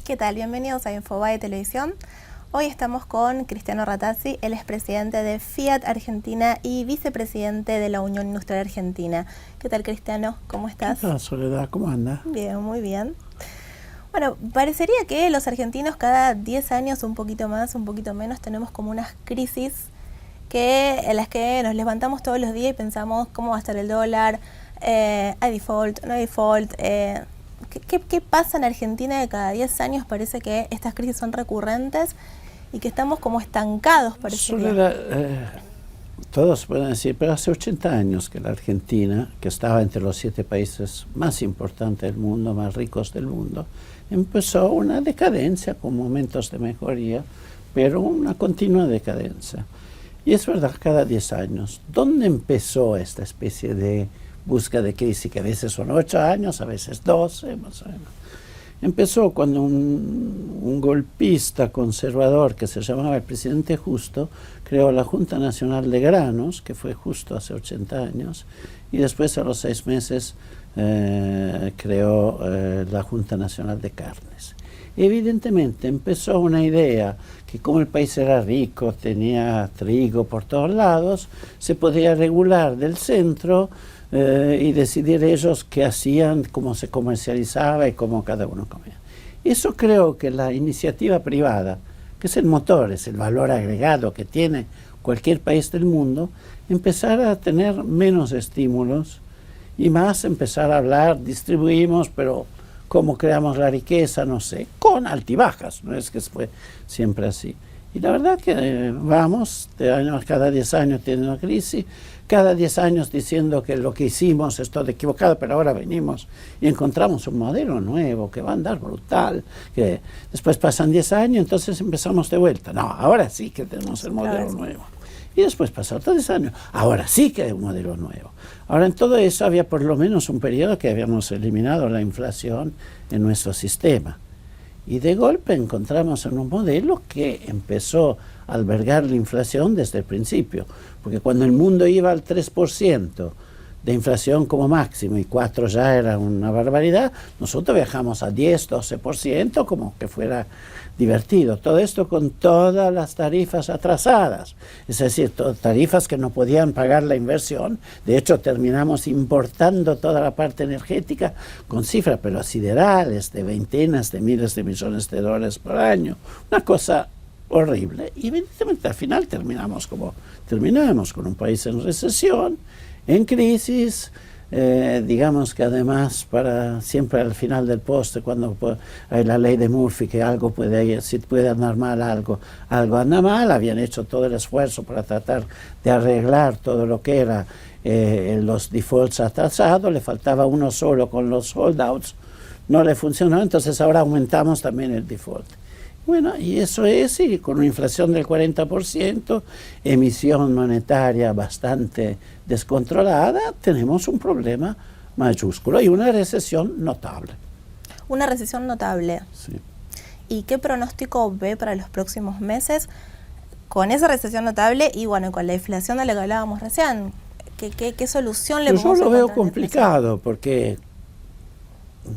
¿Qué tal? Bienvenidos a Infobae Televisión. Hoy estamos con Cristiano Ratazzi, él es presidente de Fiat Argentina y vicepresidente de la Unión Industrial Argentina. ¿Qué tal, Cristiano? ¿Cómo estás? ¿Qué tal, Soledad? ¿Cómo anda? Bien, muy bien. Bueno, parecería que los argentinos cada 10 años, un poquito más, un poquito menos, tenemos como unas crisis en las que nos levantamos todos los días y pensamos cómo va a estar el dólar, hay default, no hay default. ¿Qué pasa en Argentina de cada 10 años? Parece que estas crisis son recurrentes y que estamos como estancados, parece. Soledad, todos pueden decir, pero hace 80 años que la Argentina, que estaba entre los 7 países más importantes del mundo, más ricos del mundo, empezó una decadencia con momentos de mejoría, pero una continua decadencia. Y es verdad, cada 10 años. ¿Dónde empezó esta especie de búsqueda de crisis, que a veces son 8 años, a veces 12, más o menos? Empezó cuando un golpista conservador que se llamaba el presidente Justo creó la Junta Nacional de Granos, que fue justo hace 80 años, y después a los 6 meses creó la Junta Nacional de Carnes. Evidentemente empezó una idea que como el país era rico, tenía trigo por todos lados, se podía regular del centro y decidir ellos qué hacían, cómo se comercializaba y cómo cada uno comía. Eso creo que la iniciativa privada, que es el motor, es el valor agregado que tiene cualquier país del mundo, empezar a tener menos estímulos y más empezar a hablar, distribuimos, pero cómo creamos la riqueza, no sé, con altibajas, no es que fue siempre así. Y la verdad que vamos, cada 10 años tiene una crisis, cada 10 años diciendo que lo que hicimos es todo equivocado, pero ahora venimos y encontramos un modelo nuevo que va a andar brutal, que después pasan 10 años, entonces empezamos de vuelta. No, ahora sí que tenemos el modelo nuevo. Y después pasan 3 años, ahora sí que hay un modelo nuevo. Ahora en todo eso había por lo menos un periodo que habíamos eliminado la inflación en nuestro sistema. Y de golpe encontramos en un modelo que empezó a albergar la inflación desde el principio. Porque cuando el mundo iba al 3% de inflación como máximo y 4 ya era una barbaridad, nosotros viajamos a 10, 12% como que fuera divertido. Todo esto con todas las tarifas atrasadas, es decir, tarifas que no podían pagar la inversión. De hecho, terminamos importando toda la parte energética con cifras pero siderales de veintenas de miles de millones de dólares por año. Una cosa horrible. Y evidentemente al final terminamos como terminamos, con un país en recesión, en crisis. Digamos que además siempre al final del poste, cuando hay la ley de Murphy, que algo si puede andar mal, algo anda mal, habían hecho todo el esfuerzo para tratar de arreglar todo lo que era los defaults atrasados, le faltaba uno solo con los holdouts, no le funcionó, entonces ahora aumentamos también el default. Bueno, y eso es, y con una inflación del 40%, emisión monetaria bastante descontrolada, tenemos un problema mayúsculo y una recesión notable. Una recesión notable. Sí. ¿Y qué pronóstico ve para los próximos meses con esa recesión notable y bueno, con la inflación de la que hablábamos recién? ¿Qué solución le podemos encontrar? Yo lo veo complicado porque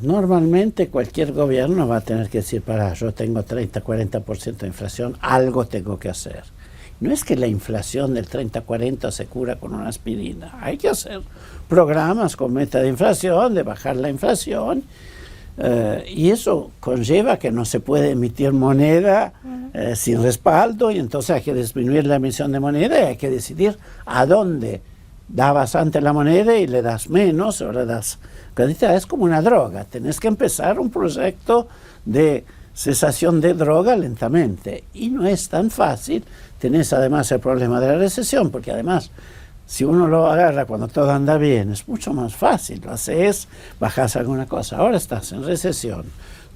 normalmente cualquier gobierno va a tener que decir, yo tengo 30-40% de inflación, algo tengo que hacer. No es que la inflación del 30-40 se cura con una aspirina, hay que hacer programas con meta de inflación, de bajar la inflación, y eso conlleva que no se puede emitir moneda sin respaldo, y entonces hay que disminuir la emisión de moneda y hay que decidir a dónde dabas antes la moneda y le das menos, o le das. Es como una droga, tenés que empezar un proyecto de cesación de droga lentamente, y no es tan fácil. Tenés además el problema de la recesión, porque además si uno lo agarra cuando todo anda bien, es mucho más fácil, lo haces, bajas alguna cosa. Ahora estás en recesión,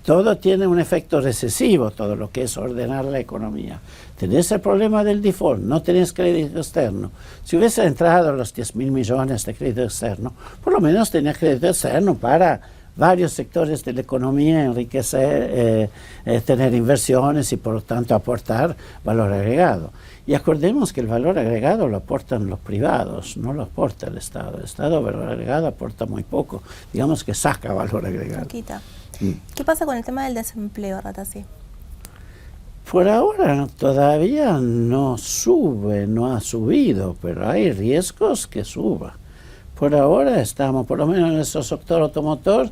todo tiene un efecto recesivo, todo lo que es ordenar la economía. Tenés el problema del default, no tenés crédito externo. Si hubiese entrado los 10.000 millones de crédito externo, por lo menos tenía crédito externo para varios sectores de la economía, enriquecer, tener inversiones y por lo tanto aportar valor agregado. Y acordemos que el valor agregado lo aportan los privados, no lo aporta el Estado. El Estado valor agregado aporta muy poco, digamos que saca valor agregado. Quita. ¿Qué pasa con el tema del desempleo, Ratazzi? Por ahora todavía no sube, no ha subido, pero hay riesgos que suba. Por ahora estamos, por lo menos en nuestro sector automotor,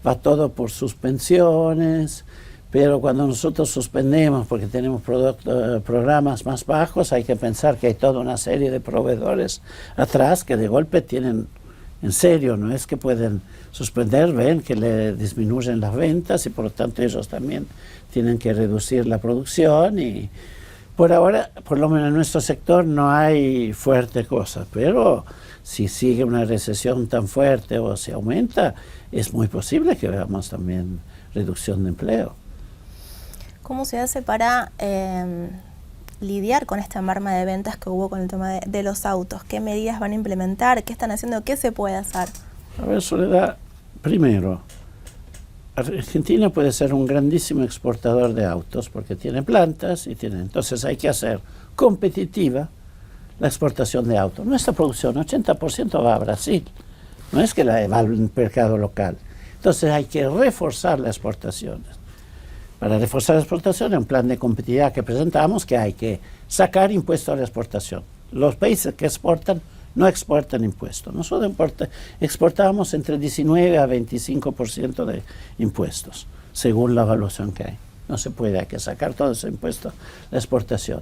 va todo por suspensiones, pero cuando nosotros suspendemos porque tenemos programas más bajos, hay que pensar que hay toda una serie de proveedores atrás que de golpe tienen, en serio, no es que pueden suspender, ven que le disminuyen las ventas y por lo tanto ellos también tienen que reducir la producción y por ahora, por lo menos en nuestro sector no hay fuerte cosa, pero si sigue una recesión tan fuerte o se aumenta, es muy posible que veamos también reducción de empleo. ¿Cómo se hace para lidiar con esta merma de ventas que hubo con el tema de los autos? ¿Qué medidas van a implementar? ¿Qué están haciendo? ¿Qué se puede hacer? A ver, Soledad, primero, Argentina puede ser un grandísimo exportador de autos porque tiene plantas y tiene, entonces hay que hacer competitiva la exportación de autos. Nuestra producción, 80% va a Brasil, no es que va al mercado local. Entonces hay que reforzar las exportaciones. Para reforzar la exportación, un plan de competitividad que presentamos que hay que sacar impuestos a la exportación. Los países que exportan no exportan impuestos. Nosotros exportamos entre 19 a 25% de impuestos, según la evaluación que hay. No se puede, hay que sacar todo ese impuesto a la exportación.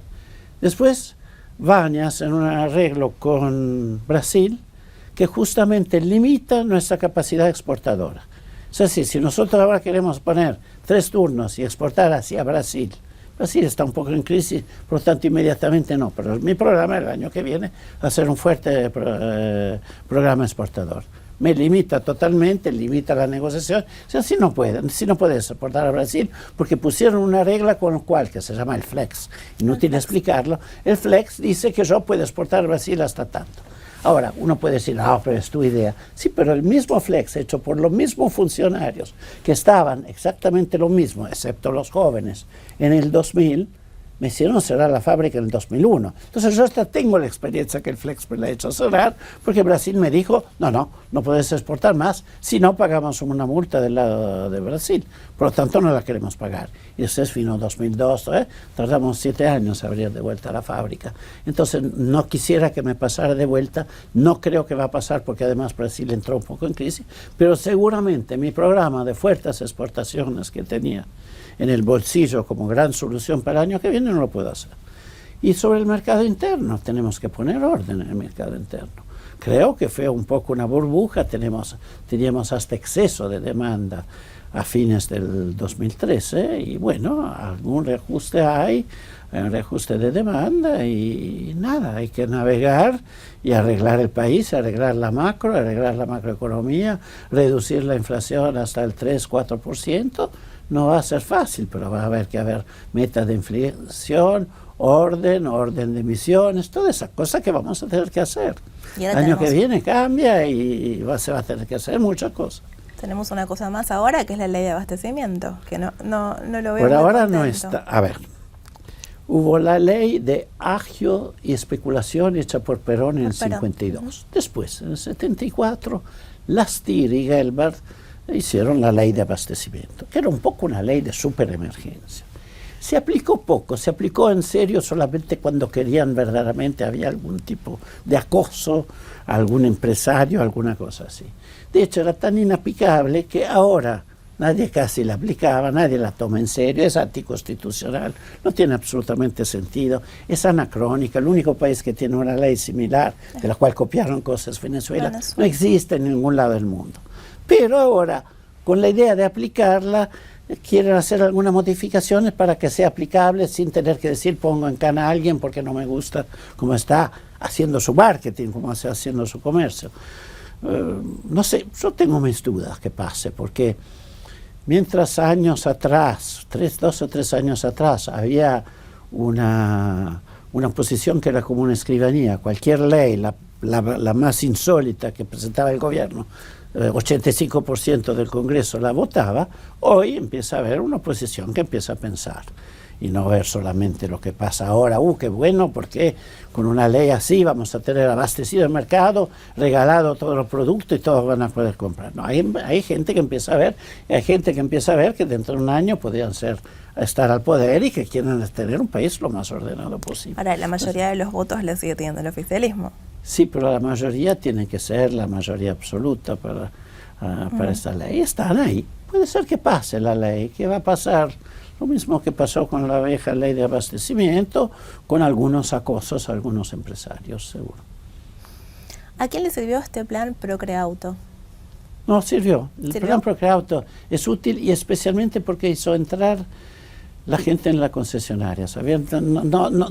Después van a hacer un arreglo con Brasil que justamente limita nuestra capacidad exportadora. Es decir, si nosotros ahora queremos poner 3 turnos y exportar hacia Brasil, Brasil está un poco en crisis, por lo tanto inmediatamente no, pero mi programa el año que viene va a ser un fuerte programa exportador. Me limita totalmente, limita la negociación, o sea, si no puedes exportar a Brasil, porque pusieron una regla con lo cual, que se llama el flex, inútil explicarlo, el flex dice que yo puedo exportar a Brasil hasta tanto. Ahora, uno puede decir, no, pero es tu idea. Sí, pero el mismo flex hecho por los mismos funcionarios que estaban exactamente lo mismo, excepto los jóvenes, en el 2000, me hicieron cerrar la fábrica en el 2001. Entonces yo hasta tengo la experiencia que el flex me la ha hecho cerrar, porque Brasil me dijo, no puedes exportar más, si no pagamos una multa del lado de Brasil. Por lo tanto no la queremos pagar. Y después vino 2002, tardamos 7 años en abrir de vuelta la fábrica. Entonces no quisiera que me pasara de vuelta, no creo que va a pasar porque además Brasil entró un poco en crisis, pero seguramente mi programa de fuertes exportaciones que tenía en el bolsillo como gran solución para el año que viene no lo puedo hacer. Y sobre el mercado interno, tenemos que poner orden en el mercado interno. Creo que fue un poco una burbuja, teníamos hasta exceso de demanda a fines del 2013 y bueno, algún reajuste hay, un reajuste de demanda y nada, hay que navegar y arreglar el país, arreglar la macroeconomía, reducir la inflación hasta el 3-4%. No va a ser fácil, pero va a haber que haber metas de inflación, orden de emisiones, toda esa cosa que vamos a tener que hacer. El año que viene cambia y se va a tener que hacer muchas cosas. Tenemos una cosa más ahora, que es la ley de abastecimiento, que no lo veo. Por ahora no está. A ver, hubo la ley de agio y especulación hecha por Perón en el 52. Después, en el 74, Lastir y Gelbart hicieron la ley de abastecimiento, que era un poco una ley de superemergencia. Se aplicó poco, se aplicó en serio solamente cuando querían verdaderamente, había algún tipo de acoso a algún empresario, alguna cosa así. De hecho, era tan inaplicable que ahora nadie casi la aplicaba, nadie la toma en serio, es anticonstitucional, no tiene absolutamente sentido, es anacrónica. El único país que tiene una ley similar, de la cual copiaron cosas Venezuela, no existe en ningún lado del mundo. Pero ahora, con la idea de aplicarla, quieren hacer algunas modificaciones para que sea aplicable sin tener que decir pongo en cana a alguien porque no me gusta cómo está haciendo su marketing, cómo está haciendo su comercio. No sé, yo tengo mis dudas que pase, porque mientras años atrás, 2 o 3 años atrás, había una posición que era como una escribanía, cualquier ley, la más insólita que presentaba el gobierno, 85% del Congreso la votaba, hoy empieza a haber una oposición que empieza a pensar. y no ver solamente lo que pasa ahora. Qué bueno, porque con una ley así vamos a tener abastecido el mercado, regalado todos los productos y todos van a poder comprar. No, hay gente que empieza a ver, que dentro de un año podrían estar al poder y que quieren tener un país lo más ordenado posible. Ahora, la mayoría de los votos le sigue teniendo el oficialismo. Sí, pero la mayoría tiene que ser la mayoría absoluta para esta ley. Están ahí. Puede ser que pase la ley, que va a pasar lo mismo que pasó con la vieja ley de abastecimiento, con algunos acosos a algunos empresarios, seguro. ¿A quién le sirvió este plan Procreauto? No, sirvió. El plan Procreauto es útil y especialmente porque hizo entrar la gente en la concesionaria. ¿Sabían?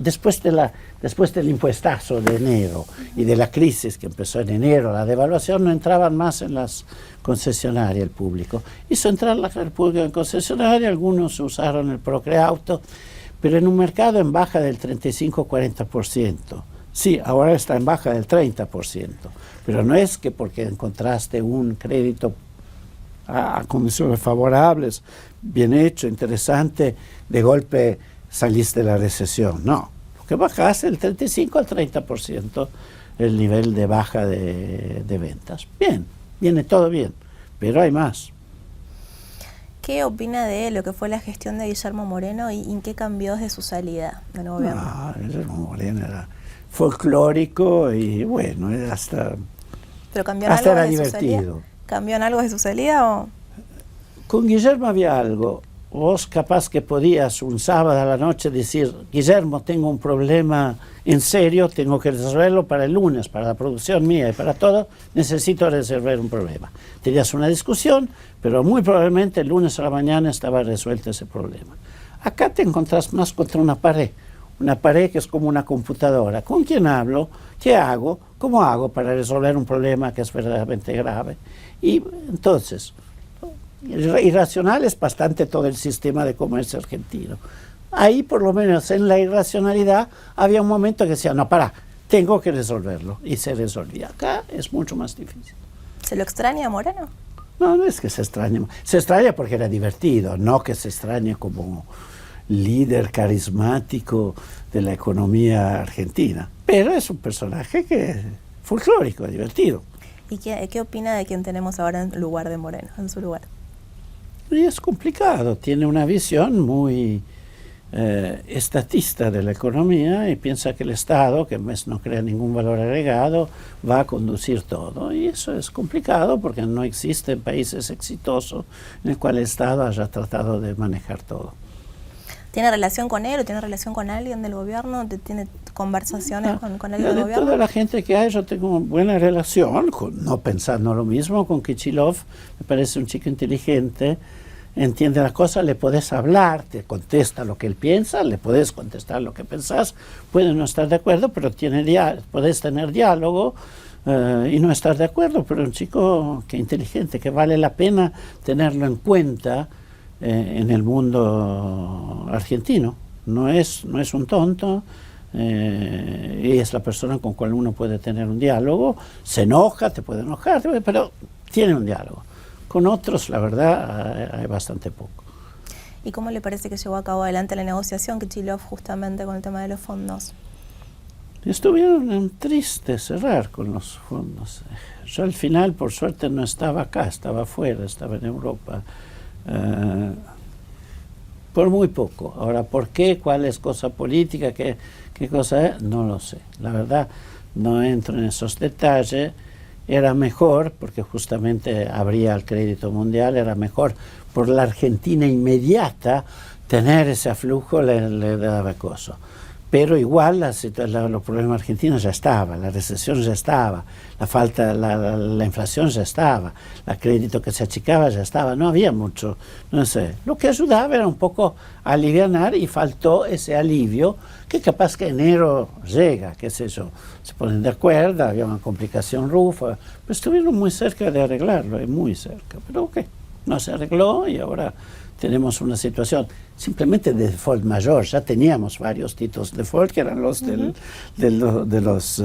Después del impuestazo de enero y de la crisis que empezó en enero, la devaluación, no entraban más en las concesionarias el público. Hizo entrar el público en concesionaria, algunos usaron el Procreauto, pero en un mercado en baja del 35-40%. Sí, ahora está en baja del 30%, pero no es que porque encontraste un crédito a condiciones favorables, bien hecho, interesante, de golpe saliste de la recesión. No, lo que bajaste del 35 al 30% el nivel de baja de ventas. Bien, viene todo bien, pero hay más. ¿Qué opina de lo que fue la gestión de Guillermo Moreno y en qué cambió desde su salida del gobierno? No, Guillermo Moreno era folclórico y bueno, ¿Pero cambió hasta algo era de su salida? divertido. ¿Cambió en algo de su salida o...? Con Guillermo había algo. Vos capaz que podías un sábado a la noche decir, Guillermo, tengo un problema en serio, tengo que resolverlo para el lunes, para la producción mía y para todo, necesito resolver un problema. Tenías una discusión, pero muy probablemente el lunes a la mañana estaba resuelto ese problema. Acá te encontrás más contra una pared que es como una computadora. ¿Con quién hablo? ¿Qué hago? ¿Cómo hago para resolver un problema que es verdaderamente grave? Y entonces, irracional es bastante todo el sistema de comercio argentino. Ahí, por lo menos en la irracionalidad, había un momento que decía, no, tengo que resolverlo. Y se resolvía. Acá es mucho más difícil. ¿Se lo extraña a Moreno? No, no es que se extrañe. Se extraña porque era divertido, no que se extrañe como líder carismático de la economía argentina. Pero es un personaje folclórico, divertido. ¿Y qué opina de quien tenemos ahora en lugar de Moreno, en su lugar? Y es complicado, tiene una visión muy estatista de la economía y piensa que el Estado, que no crea ningún valor agregado, va a conducir todo. Y eso es complicado porque no existen países exitosos en el cual el Estado haya tratado de manejar todo. ¿Tiene relación con él o tiene relación con alguien del gobierno? ¿Tiene conversaciones con alguien del gobierno? Toda la gente que hay, yo tengo buena relación, no pensando lo mismo con Kicillof, me parece un chico inteligente, entiende las cosas, le podés hablar, te contesta lo que él piensa, le podés contestar lo que pensás, puede no estar de acuerdo, pero podés tener diálogo y no estar de acuerdo, pero un chico que inteligente, que vale la pena tenerlo en cuenta en el mundo argentino. No es un tonto, y es la persona con cual uno puede tener un diálogo, se enoja, te puede enojar, pero tiene un diálogo. Con otros, la verdad, hay bastante poco. ¿Y cómo le parece que llevó a cabo adelante la negociación Kicillof justamente con el tema de los fondos? Estuvieron tristes cerrar con los fondos. Yo al final, por suerte, no estaba acá, estaba afuera, estaba en Europa. Por muy poco. Ahora, ¿por qué? ¿Cuál es cosa política? ¿Qué cosa es? No lo sé. La verdad, no entro en esos detalles. Era mejor, porque justamente habría el crédito mundial, era mejor por la Argentina inmediata tener ese aflujo, le daba cosa. Pero igual los problemas argentinos ya estaban, la recesión ya estaba, la inflación ya estaba, el crédito que se achicaba ya estaba, no había mucho, no sé. Lo que ayudaba era un poco a alivianar y faltó ese alivio que capaz que enero llega, qué sé yo, se ponen de acuerdo, había una complicación rufa, pero estuvieron muy cerca de arreglarlo, muy cerca, pero ok, no se arregló y ahora tenemos una situación simplemente de default mayor. Ya teníamos varios títulos de default que eran los de los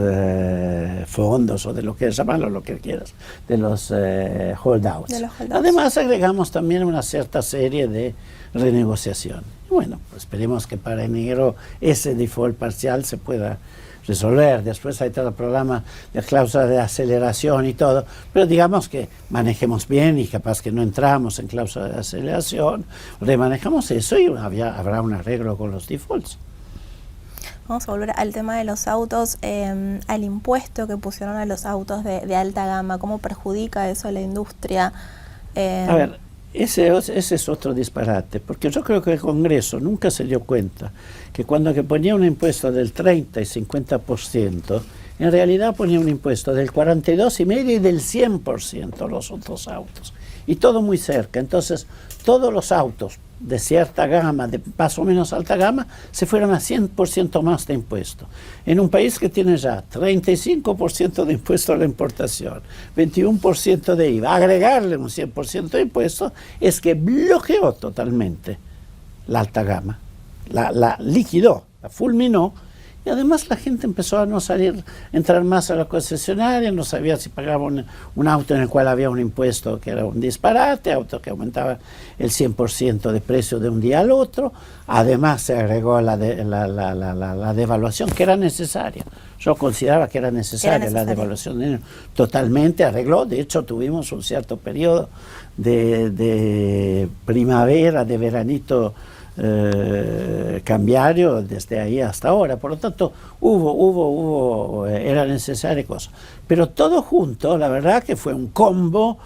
fondos o de lo que llamarlo, lo que quieras, de los holdouts. Además agregamos también una cierta serie de renegociación. Bueno, pues esperemos que para enero ese default parcial se pueda resolver. Después hay todo el programa de cláusula de aceleración y todo, pero digamos que manejemos bien y capaz que no entramos en cláusula de aceleración, remanejamos eso y habrá un arreglo con los defaults. Vamos a volver al tema de los autos, al impuesto que pusieron a los autos de alta gama. ¿Cómo perjudica eso a la industria? A ver, ese es otro disparate, porque yo creo que el Congreso nunca se dio cuenta que cuando que ponía un impuesto del 30 y 50%, en realidad ponía un impuesto del 42,5% y del 100% a los otros autos, y todo muy cerca. Entonces, todos los autos de cierta gama, de más o menos alta gama, se fueron a 100% más de impuesto. En un país que tiene ya 35% de impuesto a la importación, 21% de IVA, agregarle un 100% de impuesto es que bloqueó totalmente la alta gama, la liquidó, la fulminó. Y además la gente empezó a no entrar más a la concesionaria, no sabía si pagaba un auto en el cual había un impuesto que era un disparate, auto que aumentaba el 100% de precio de un día al otro. Además se agregó la devaluación, que era necesaria. Yo consideraba que era necesaria la devaluación, totalmente arregló. De hecho tuvimos un cierto periodo de primavera, de veranito, cambiario desde ahí hasta ahora. Por lo tanto era necesaria cosa, pero todo junto, la verdad que fue un combo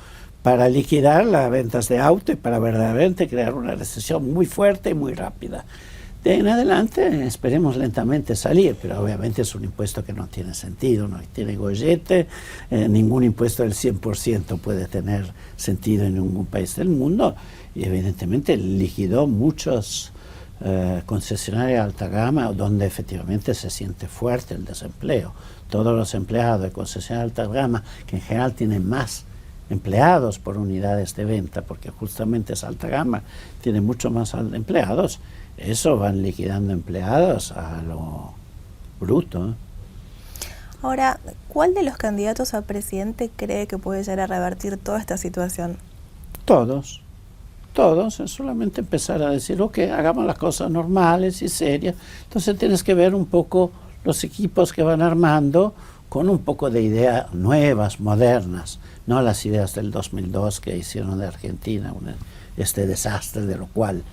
para liquidar las ventas de auto y para verdaderamente crear una recesión muy fuerte y muy rápida. De ahí en adelante esperemos lentamente salir, pero obviamente es un impuesto que no tiene sentido, no tiene gollete, ningún impuesto del 100% puede tener sentido en ningún país del mundo, y evidentemente liquidó muchos concesionarios de alta gama donde efectivamente se siente fuerte el desempleo. Todos los empleados de concesionarios de alta gama, que en general tienen más empleados por unidades de venta, porque justamente esa alta gama tiene mucho más empleados, eso van liquidando empleados a lo bruto. Ahora, ¿cuál de los candidatos a presidente cree que puede llegar a revertir toda esta situación? Todos, es solamente empezar a decir, ok, hagamos las cosas normales y serias. Entonces tienes que ver un poco los equipos que van armando con un poco de ideas nuevas, modernas, no las ideas del 2002 que hicieron de Argentina, este desastre de lo cual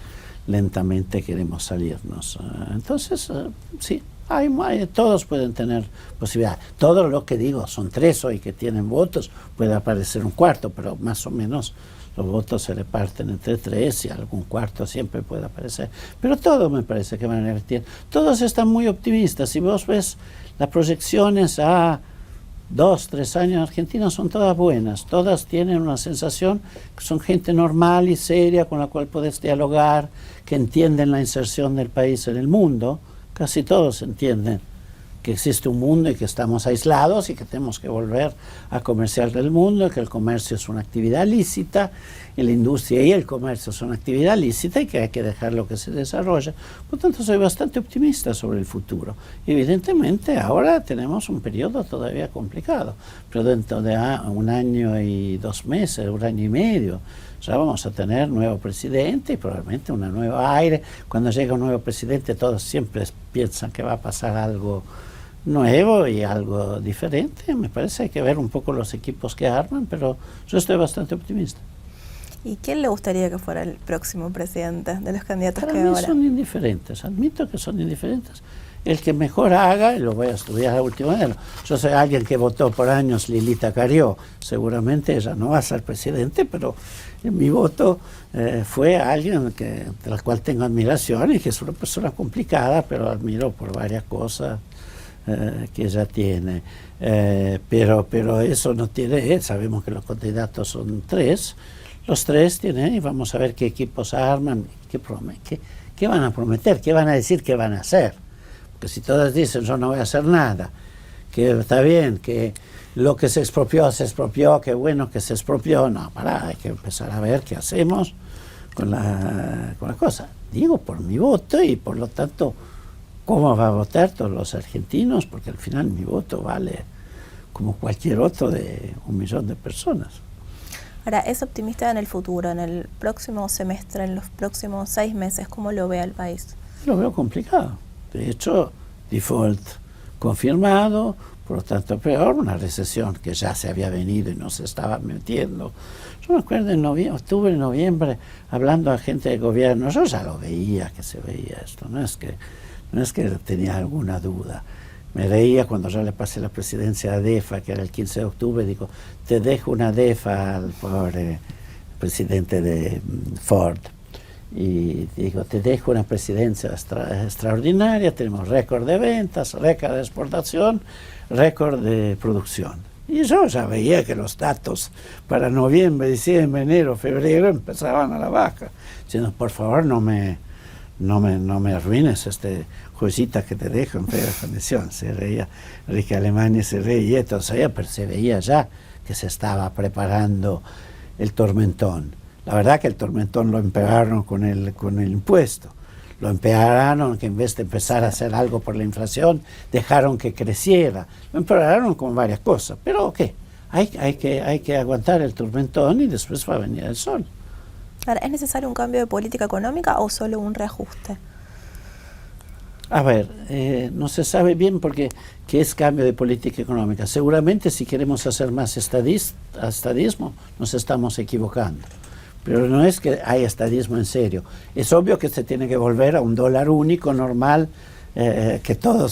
lentamente queremos salirnos. Entonces, sí, todos pueden tener posibilidad. Todo lo que digo, son 3 hoy que tienen votos, puede aparecer un cuarto, pero más o menos los votos se reparten entre 3 y algún cuarto siempre puede aparecer. Pero todos me parece que van a revertir. Todos están muy optimistas. Si vos ves las proyecciones a 2, 3 años en Argentina, son todas buenas. Todas tienen una sensación que son gente normal y seria con la cual podés dialogar, que entienden la inserción del país en el mundo. Casi todos entienden que existe un mundo y que estamos aislados y que tenemos que volver a comerciar del mundo, que el comercio es una actividad lícita, y la industria y el comercio son una actividad lícita y que hay que dejarlo que se desarrolle. Por tanto, soy bastante optimista sobre el futuro. Evidentemente, ahora tenemos un periodo todavía complicado, pero dentro de 1 año y 2 meses, 1 año y medio, ya vamos a tener nuevo presidente y probablemente un nuevo aire. Cuando llega un nuevo presidente, todos siempre piensan que va a pasar algo nuevo y algo diferente. Me parece que hay que ver un poco los equipos que arman, pero yo estoy bastante optimista. ¿Y quién le gustaría que fuera el próximo presidente de los candidatos Para que hay mí ahora? son indiferentes, admito que son indiferentes. El que mejor haga, y lo voy a estudiar a última vez. Yo soy alguien que votó por años Lilita Carrió, seguramente ella no va a ser presidente, pero mi voto fue a alguien de la cual tengo admiración y que es una persona complicada, pero admiro por varias cosas que ella tiene. Pero eso no tiene, sabemos que los candidatos son 3, los 3 tienen, y vamos a ver qué equipos arman, qué van a prometer, qué van a decir, qué van a hacer. Porque si todos dicen yo no voy a hacer nada, que está bien, que lo que se expropió, qué bueno que se expropió, no, hay que empezar a ver qué hacemos con la cosa. Digo por mi voto y por lo tanto, ¿cómo va a votar todos los argentinos? Porque al final mi voto vale como cualquier otro de 1 millón de personas. Ahora, ¿es optimista en el futuro, en el próximo semestre, en los próximos 6 meses? ¿Cómo lo ve al país? Lo veo complicado. De hecho, default confirmado, por lo tanto peor, una recesión que ya se había venido y no se estaba metiendo. Yo me acuerdo en octubre, noviembre, hablando a gente de gobierno, yo ya lo veía, que se veía esto, no es que tenía alguna duda. Me reía cuando yo le pasé la presidencia a DEFA, que era el 15 de octubre, digo, te dejo una DEFA al pobre presidente de Ford. Y digo, te dejo una presidencia extraordinaria, tenemos récord de ventas, récord de exportación, récord de producción. Y yo ya veía que los datos para noviembre, diciembre, enero, febrero empezaban a la baja, diciendo, por favor no me arruines joyita que te dejo en fea condición. Se reía Enrique Alemania, se reía, pero se veía ya que se estaba preparando el tormentón. La verdad que el tormentón lo empeoraron con el impuesto. Lo empeoraron que en vez de empezar a hacer algo por la inflación, dejaron que creciera. Lo empeoraron con varias cosas. Pero ¿qué? Hay que aguantar el tormentón y después va a venir el sol. Ahora, ¿es necesario un cambio de política económica o solo un reajuste? A ver, no se sabe bien porque qué es cambio de política económica. Seguramente si queremos hacer más estadismo, nos estamos equivocando. Pero no es que hay estadismo en serio. Es obvio que se tiene que volver a un dólar único, normal, que todo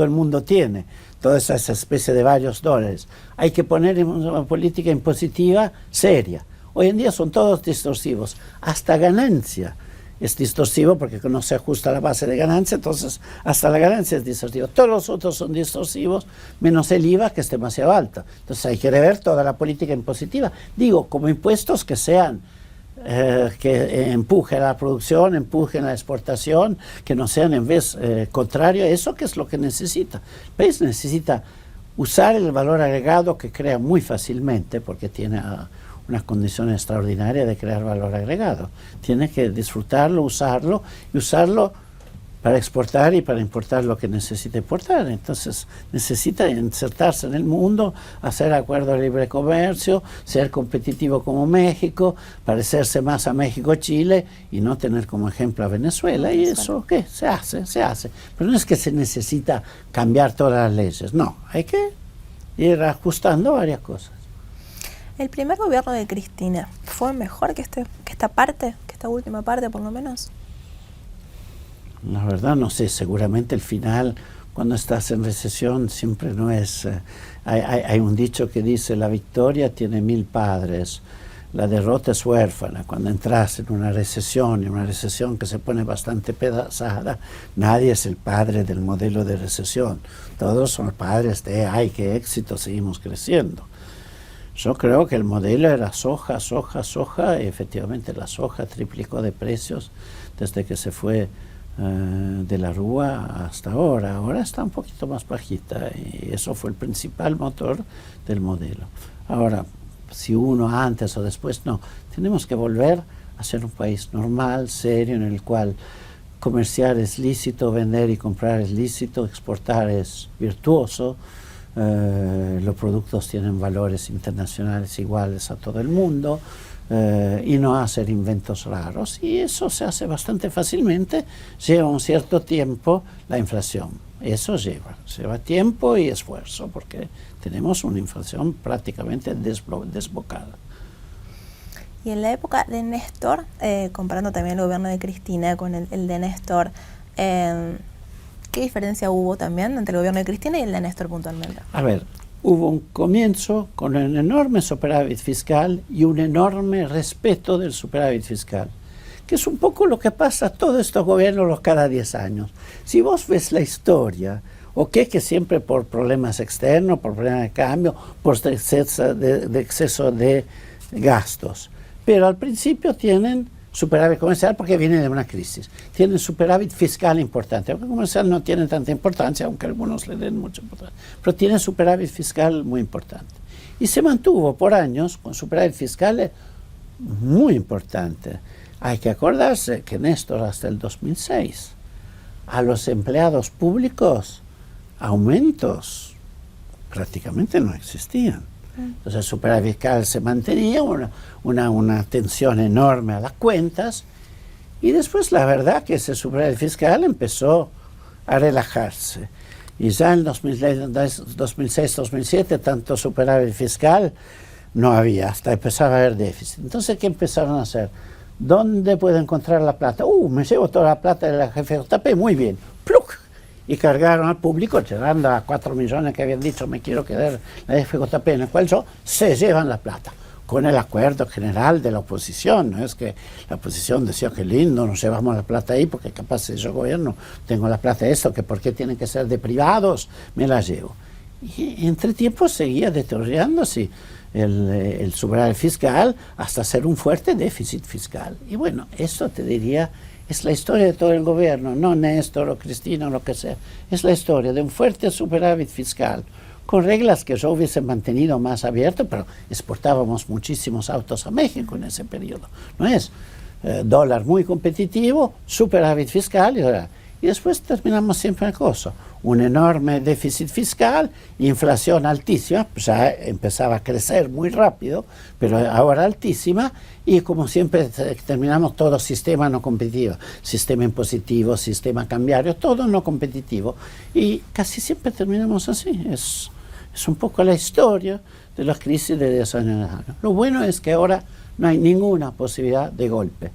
el mundo tiene. Toda esa especie de varios dólares. Hay que poner una política impositiva seria. Hoy en día son todos distorsivos. Hasta ganancia es distorsivo porque no se ajusta la base de ganancia, entonces hasta la ganancia es distorsiva. Todos los otros son distorsivos, menos el IVA, que es demasiado alto. Entonces hay que rever toda la política impositiva. Digo, como impuestos que sean, que empujen la producción, empujen la exportación, que no sean en vez contrario a eso, que es lo que necesita. El país necesita usar el valor agregado que crea muy fácilmente, porque tiene una condición extraordinaria de crear valor agregado. Tiene que disfrutarlo, usarlo, y usarlo para exportar y para importar lo que necesita importar. Entonces necesita insertarse en el mundo, hacer acuerdos de libre comercio, ser competitivo como México, parecerse más a México, Chile, y no tener como ejemplo a Venezuela. Y eso, ¿qué? Se hace. Pero no es que se necesita cambiar todas las leyes, no, hay que ir ajustando varias cosas. ¿El primer gobierno de Cristina fue mejor que esta última parte por lo menos? La verdad no sé, seguramente el final, cuando estás en recesión, siempre no es... hay un dicho que dice, la victoria tiene 1000 padres, la derrota es huérfana. Cuando entras en una recesión que se pone bastante pesada, nadie es el padre del modelo de recesión. Todos son padres de, ¡ay, qué éxito, seguimos creciendo! Yo creo que el modelo era soja, y efectivamente la soja triplicó de precios desde que se fue de la Rúa hasta ahora. Ahora está un poquito más bajita y eso fue el principal motor del modelo. Ahora, si uno antes o después, no. Tenemos que volver a ser un país normal, serio, en el cual comerciar es lícito, vender y comprar es lícito, exportar es virtuoso. Los productos tienen valores internacionales iguales a todo el mundo, y no hacer inventos raros, y eso se hace bastante fácilmente. Lleva un cierto tiempo la inflación, eso lleva tiempo y esfuerzo, porque tenemos una inflación prácticamente desbocada. Y en la época de Néstor, comparando también el gobierno de Cristina con el de Néstor, ¿qué diferencia hubo también entre el gobierno de Cristina y el de Néstor puntualmente? A ver, hubo un comienzo con un enorme superávit fiscal y un enorme respeto del superávit fiscal, que es un poco lo que pasa a todos estos gobiernos cada 10 años. Si vos ves la historia, que siempre por problemas externos, por problemas de cambio, por exceso de gastos, pero al principio tienen superávit comercial porque viene de una crisis. Tienen superávit fiscal importante. El comercial no tiene tanta importancia, aunque algunos le den mucha importancia. Pero tiene superávit fiscal muy importante. Y se mantuvo por años con superávit fiscales muy importante. Hay que acordarse que Néstor hasta el 2006 a los empleados públicos aumentos prácticamente no existían. Entonces el superávit fiscal se mantenía, una tensión enorme a las cuentas, y después la verdad que ese superávit fiscal empezó a relajarse. Y ya en 2006-2007 tanto superávit fiscal no había, hasta empezaba a haber déficit. Entonces, ¿qué empezaron a hacer? ¿Dónde puedo encontrar la plata? Me llevo toda la plata de la GFJP, muy bien. ¡Pluc! Y cargaron al público, llegando a 4 millones que habían dicho, me quiero quedar la FJP, en el cual se llevan la plata, con el acuerdo general de la oposición. No es que la oposición decía, qué lindo, nos llevamos la plata ahí, porque capaz si yo gobierno tengo la plata de esto, que por qué tienen que ser de privados, me la llevo. Y entre tiempo seguía deteriorándose el superávit fiscal hasta ser un fuerte déficit fiscal. Y bueno, esto te diría, es la historia de todo el gobierno, no Néstor o Cristina o lo que sea. Es la historia de un fuerte superávit fiscal, con reglas que yo hubiese mantenido más abierto, pero exportábamos muchísimos autos a México en ese periodo. No es dólar muy competitivo, superávit fiscal, y después terminamos siempre en cosa. Un enorme déficit fiscal, inflación altísima, ya empezaba a crecer muy rápido, pero ahora altísima, y como siempre terminamos todo sistema no competitivo, sistema impositivo, sistema cambiario, todo no competitivo, y casi siempre terminamos así. Es un poco la historia de las crisis de 10 años. Lo bueno es que ahora no hay ninguna posibilidad de golpe.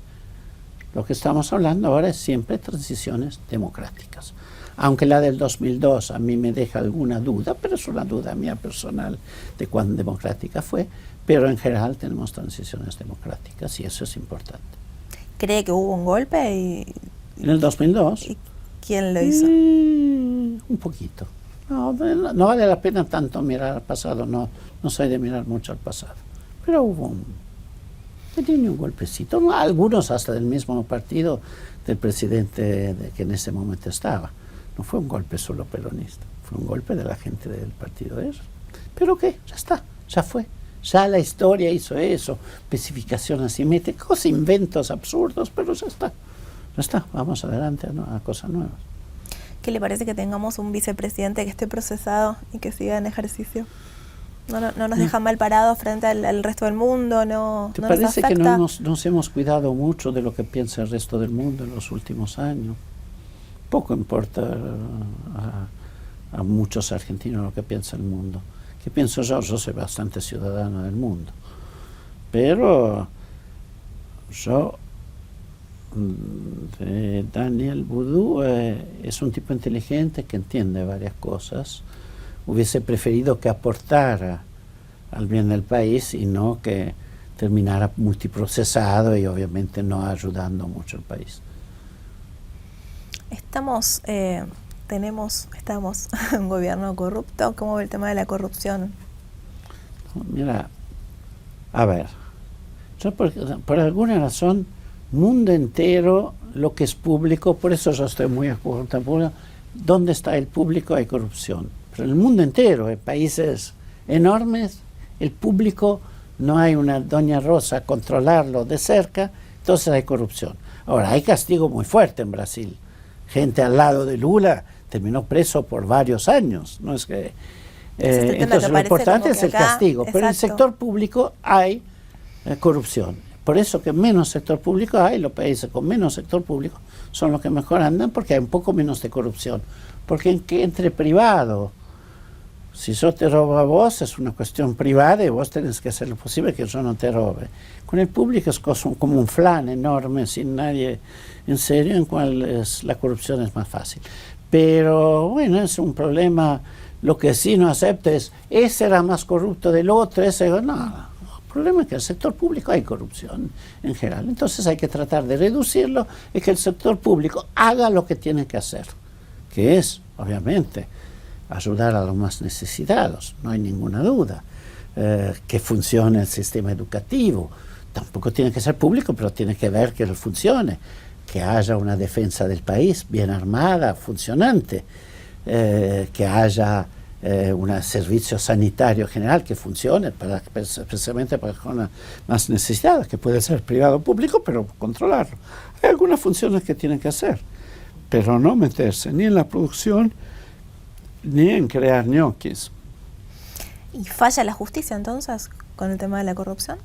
Lo que estamos hablando ahora es siempre transiciones democráticas. Aunque la del 2002 a mí me deja alguna duda, pero es una duda mía personal de cuán democrática fue, pero en general tenemos transiciones democráticas y eso es importante. ¿Cree que hubo un golpe? En el 2002. ¿Y quién lo hizo? Un poquito. No vale la pena tanto mirar al pasado, no soy de mirar mucho al pasado. Pero hubo un golpecito, algunos hasta del mismo partido del presidente que en ese momento estaba. No fue un golpe solo peronista, fue un golpe de la gente del partido de ellos. ¿Pero qué? Ya está, ya fue. Ya la historia hizo eso, especificación asimétrica, inventos absurdos, pero ya está. Ya está, vamos adelante a cosas nuevas. ¿Qué le parece que tengamos un vicepresidente que esté procesado y que siga en ejercicio? ¿No nos deja mal parados frente al resto del mundo? ¿Te parece que no nos hemos cuidado mucho de lo que piensa el resto del mundo en los últimos años? Poco importa a muchos argentinos lo que piensa el mundo. ¿Qué pienso yo? Yo soy bastante ciudadano del mundo. Pero yo, Daniel Boudou, es un tipo inteligente que entiende varias cosas. Hubiese preferido que aportara al bien del país y no que terminara multiprocesado y obviamente no ayudando mucho al país. Estamos en un gobierno corrupto. ¿Cómo ve el tema de la corrupción? Mira, a ver, yo por alguna razón, mundo entero, lo que es público, por eso yo estoy muy acuerdo, donde está el público hay corrupción. Pero en el mundo entero, en países enormes, el público no hay una doña Rosa a controlarlo de cerca, entonces hay corrupción. Ahora, hay castigo muy fuerte en Brasil. Gente al lado de Lula terminó preso por varios años. No es que, entonces lo importante es el castigo, exacto. Pero en el sector público hay corrupción. Por eso que menos sector público hay, los países con menos sector público son los que mejor andan porque hay un poco menos de corrupción. Porque entre privado, si yo te robo a vos, es una cuestión privada y vos tenés que hacer lo posible que yo no te robe. Con el público es como un flan enorme, sin nadie en serio, en cual la corrupción es más fácil. Pero bueno, es un problema. Lo que sí no acepta es, ese era más corrupto del otro, ese no. El problema es que en el sector público hay corrupción en general. Entonces hay que tratar de reducirlo y que el sector público haga lo que tiene que hacer, que es, obviamente, ayudar a los más necesitados, no hay ninguna duda. Que funcione el sistema educativo, tampoco tiene que ser público, pero tiene que ver que funcione, que haya una defensa del país bien armada, funcionante, que haya un servicio sanitario general que funcione precisamente para personas más necesitadas, que puede ser privado o público, pero controlarlo. Hay algunas funciones que tienen que hacer, pero no meterse ni en la producción ni en crear ñoquis. ¿Y falla la justicia entonces con el tema de la corrupción?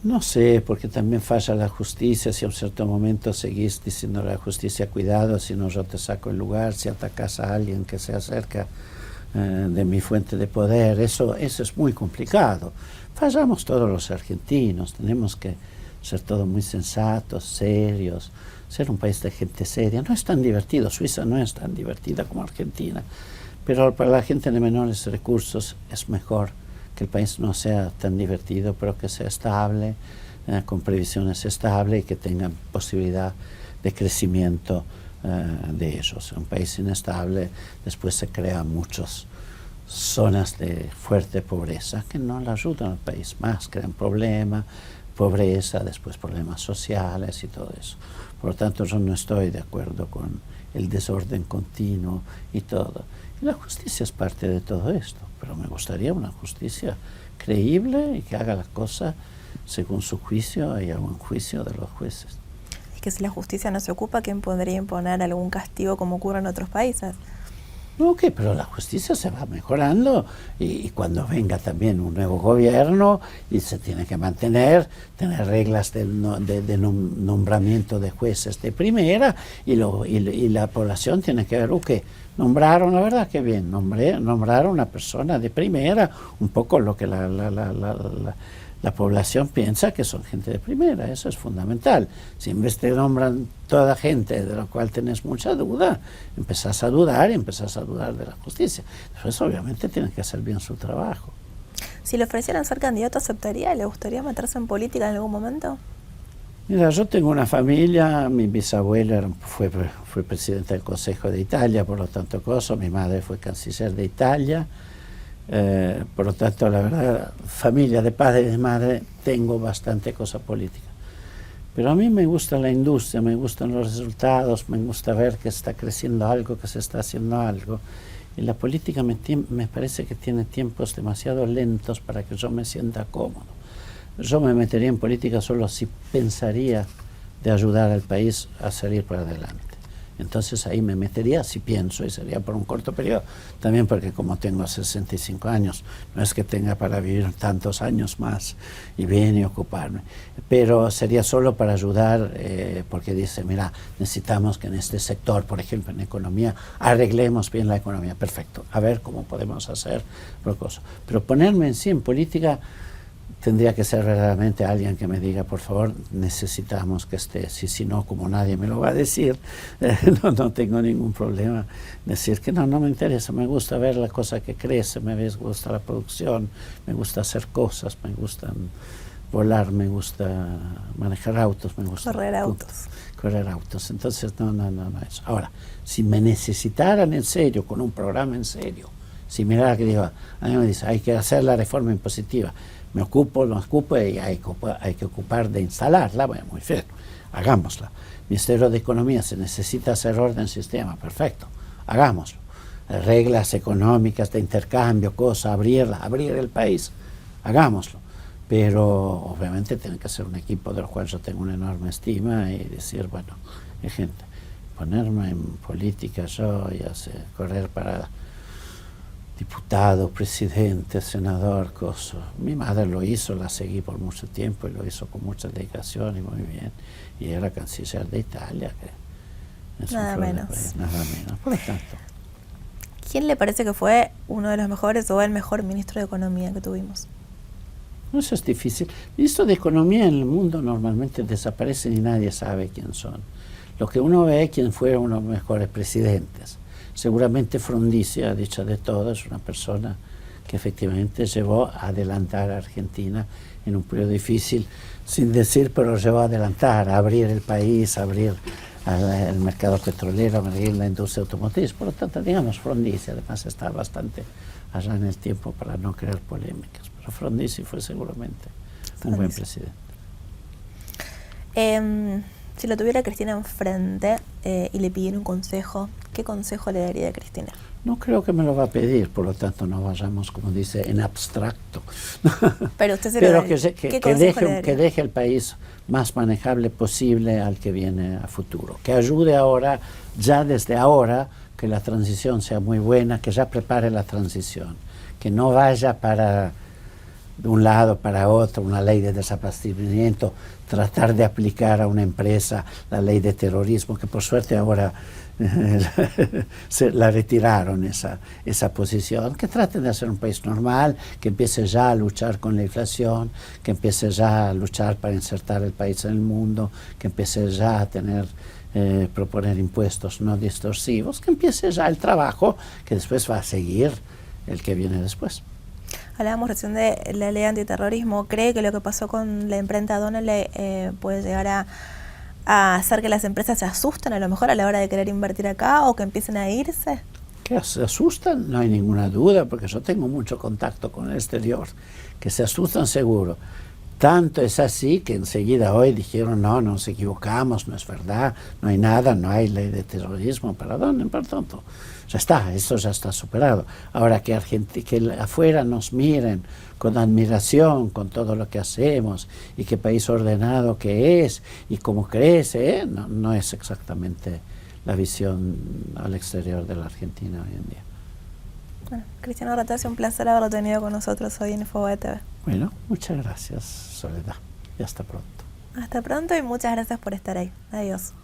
No sé, porque también falla la justicia si a un cierto momento seguís diciendo a la justicia, cuidado, si no yo te saco el lugar, si atacas a alguien que se acerca de mi fuente de poder, eso es muy complicado. Fallamos todos los argentinos, tenemos que ser todos muy sensatos, serios, ser un país de gente seria. No es tan divertido, Suiza no es tan divertida como Argentina, pero para la gente de menores recursos es mejor que el país no sea tan divertido, pero que sea estable, con previsiones estables y que tengan posibilidad de crecimiento de ellos. Un país inestable, después se crean muchas zonas de fuerte pobreza que no le ayudan al país más, crean problemas, pobreza, después problemas sociales y todo eso. Por lo tanto, yo no estoy de acuerdo con el desorden continuo y todo. Y la justicia es parte de todo esto, pero me gustaría una justicia creíble y que haga las cosas según su juicio y a buen juicio de los jueces. Es que si la justicia no se ocupa, ¿quién podría imponer algún castigo como ocurre en otros países? Ok, pero la justicia se va mejorando y cuando venga también un nuevo gobierno y se tiene que mantener, tener reglas de nombramiento de jueces de primera y la población tiene que ver, nombraron, la verdad que bien, nombraron una persona de primera, un poco lo que la población piensa que son gente de primera, eso es fundamental. Si en vez te nombran toda gente de la cual tenés mucha duda, empezás a dudar y empezás a dudar de la justicia. Después obviamente tienen que hacer bien su trabajo. Si le ofrecieran ser candidato, ¿aceptaría? ¿Le gustaría meterse en política en algún momento? Mira, yo tengo una familia, mi bisabuelo fue presidente del Consejo de Italia, por lo tanto, mi madre fue canciller de Italia. Por lo tanto, la verdad, familia de padre y de madre, tengo bastante cosa política. Pero a mí me gusta la industria, me gustan los resultados, me gusta ver que está creciendo algo, que se está haciendo algo. Y la política me parece que tiene tiempos demasiado lentos para que yo me sienta cómodo. Yo me metería en política solo si pensaría de ayudar al país a salir para adelante. Entonces ahí me metería si pienso y sería por un corto periodo. También porque como tengo 65 años, no es que tenga para vivir tantos años más y bien y ocuparme. Pero sería solo para ayudar porque dice, mira, necesitamos que en este sector, por ejemplo en economía, arreglemos bien la economía. Perfecto, a ver cómo podemos hacer cosas. Pero ponerme en sí en política tendría que ser verdaderamente alguien que me diga, por favor, necesitamos que estés, y si no, como nadie me lo va a decir, no tengo ningún problema decir que no me interesa, me gusta ver la cosa que crece, me gusta la producción, me gusta hacer cosas, me gustan volar, me gusta manejar autos, me gusta correr autos. Entonces no eso. Ahora, si me necesitaran en serio, con un programa en serio, si mirara que digo, a mí me dice, hay que hacer la reforma impositiva, me ocupo y hay que ocupar de instalarla, bueno, muy bien, hagámosla. Ministerio de Economía, se necesita hacer orden sistema, perfecto, hagámoslo. Reglas económicas de intercambio, cosas, abrir el país, hagámoslo. Pero obviamente tiene que ser un equipo del cual yo tengo una enorme estima y decir, bueno, gente, ponerme en política yo y hacer correr para diputado, presidente, senador, cosa. Mi madre lo hizo, la seguí por mucho tiempo y lo hizo con mucha dedicación y muy bien. Y era canciller de Italia, que es nada menos. Nada menos. Por lo tanto, ¿quién le parece que fue uno de los mejores o el mejor ministro de Economía que tuvimos? Eso es difícil. Ministros de Economía en el mundo normalmente desaparecen y nadie sabe quién son. Lo que uno ve, quién fueron los mejores presidentes. Seguramente Frondizi, a dicha de todo, es una persona que efectivamente llevó a adelantar a Argentina en un periodo difícil, sin decir, pero llevó a adelantar, a abrir el país, a abrir el mercado petrolero, a abrir la industria automotriz. Por lo tanto, digamos, Frondizi, además está bastante allá en el tiempo para no crear polémicas, pero Frondizi fue seguramente un buen presidente. Si lo tuviera Cristina enfrente y le pidiera un consejo, ¿qué consejo le daría a Cristina? No creo que me lo va a pedir, por lo tanto no vayamos, como dice, en abstracto. Pero usted se Pero que deje el país más manejable posible al que viene a futuro. Que ayude ahora, ya desde ahora, que la transición sea muy buena, que ya prepare la transición. Que no vaya para de un lado para otro, una ley de desabastecimiento, tratar de aplicar a una empresa la ley de terrorismo, que por suerte ahora se la retiraron esa posición, que traten de hacer un país normal, que empiece ya a luchar con la inflación, que empiece ya a luchar para insertar el país en el mundo, que empiece ya a proponer impuestos no distorsivos, que empiece ya el trabajo, que después va a seguir el que viene después. Hablábamos recién de la ley antiterrorismo. ¿Cree que lo que pasó con la imprenta Donald puede llegar a hacer que las empresas se asusten a lo mejor a la hora de querer invertir acá o que empiecen a irse? Que se asustan, no hay ninguna duda, porque yo tengo mucho contacto con el exterior, que se asustan seguro. Tanto es así que enseguida hoy dijeron, no, nos equivocamos, no es verdad, no hay nada, no hay ley de terrorismo, perdón, por tanto. Ya está, esto ya está superado. Ahora que afuera nos miren con admiración, con todo lo que hacemos, y qué país ordenado que es, y cómo crece, no es exactamente la visión al exterior de la Argentina hoy en día. Bueno, Cristiano Rattasi, un placer haberlo tenido con nosotros hoy en Infobae TV. Bueno, muchas gracias, Soledad, y hasta pronto. Hasta pronto y muchas gracias por estar ahí. Adiós.